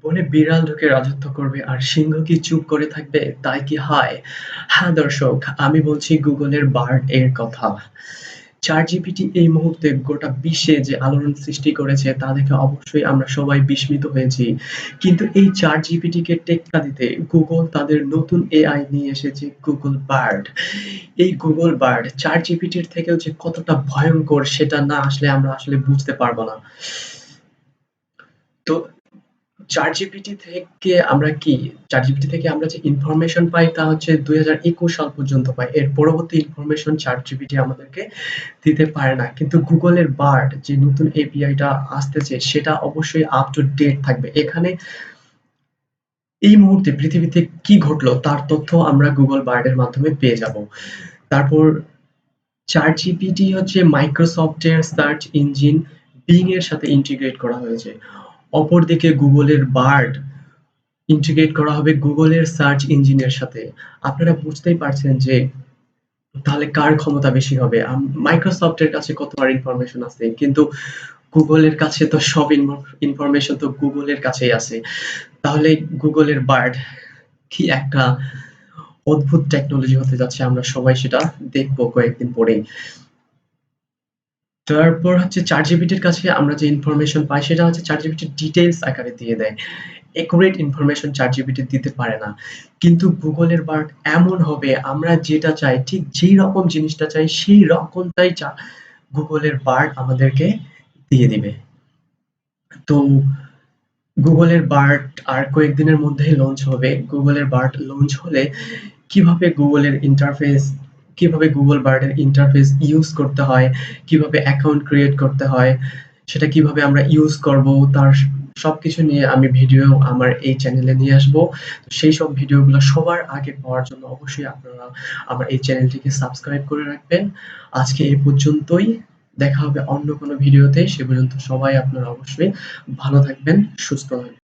বনে বিড়াল ঢুকে রাজত্ব করবে আর সিংহ কি চুপ করে থাকবে? তাই কি হয়? হ্যাঁ দর্শক, আমি বলছি গুগলের বার্ড এর কথা। ChatGPT এই মুহূর্তে গোটা বিশ্বে যে আলোড়ন সৃষ্টি করেছে তা দেখে অবশ্যই আমরা সবাই বিস্মিত হয়েছি। কিন্তু এই ChatGPT কে টেক্কা দিতে গুগল তাদের নতুন AI নিয়ে এসেছে গুগল বার্ড। এই গুগল বার্ড ChatGPT এর থেকেও যে কতটা ভয়ংকর সেটা না আসলে আমরা আসলে বুঝতে পারব না। তো ChatGPT থেকে আমরা কি? ChatGPT থেকে আমরা যে ইনফরমেশন পাই তা হচ্ছে ২০২১ সাল পর্যন্ত পাই। এর পরবর্তী ইনফরমেশন ChatGPT আমাদেরকে দিতে পারে না। কিন্তু গুগলের বার্ড যে নতুন API টা আসতেছে সেটা অবশ্যই আপ টু ডেট থাকবে। এখানে এই মুহূর্তে পৃথিবীতে কি ঘটলো তার তথ্য আমরা গুগল বার্ড এর মাধ্যমে পেয়ে যাবো। তারপর ChatGPT হচ্ছে Microsoft এর সার্চ ইঞ্জিন Bing এর সাথে ইন্টিগ্রেট করা হয়েছে। অপরদিকে গুগলের বার্ড ইন্টিগ্রেট করা হবে গুগলের সার্চ ইঞ্জিনের সাথে। আপনারা বুঝতেই পারছেন যে তাহলে কার ক্ষমতা বেশি হবে? মাইক্রোসফট এর কাছে কত আর ইনফরমেশন আছে। কিন্তু গুগলের কাছে তো সব ইনফরমেশন তো গুগলের কাছেই আছে। তাহলে গুগলের বার্ড কি একটা অদ্ভুত টেকনোলজি হতে যাচ্ছে আমরা সবাই সেটা দেখবো কয়েকদিন পরেই। তারপর হচ্ছে ChatGPT এর কাছে আমরা যে ইনফরমেশন পাই সেটা হচ্ছে ChatGPT ডিটেইলস আকারে দিয়ে দেয়। একুরেট ইনফরমেশন ChatGPT দিতে পারে না। কিন্তু গুগলের বার্ড এমন হবে আমরা যেটা চাই ঠিক যেই রকম জিনিসটা চাই সেই রকমটাই গুগলের বার্ড আমাদেরকে দিয়ে দিবে। তো গুগলের বার্ড আর কয়েকদিনের মধ্যেই লঞ্চ হবে। গুগলের বার্ড লঞ্চ হলে কিভাবে গুগল বার্ডের ইন্টারফেস ইউজ করতে হয়, কিভাবে অ্যাকাউন্ট ক্রিয়েট করতে হয়, সেটা কিভাবে আমরা ইউজ করব তার সবকিছু নিয়ে আমি ভিডিও আমার এই চ্যানেলে নিয়ে আসবো। তো সেই সব ভিডিওগুলো সবার আগে পাওয়ার জন্য অবশ্যই আপনারা আমার এই চ্যানেলটিকে সাবস্ক্রাইব করে রাখবেন। আজকে এই পর্যন্তই। দেখা হবে অন্য কোনো ভিডিওতে। সে পর্যন্ত সবাই আপনারা অবশ্যই ভালো থাকবেন, সুস্থ থাকবেন।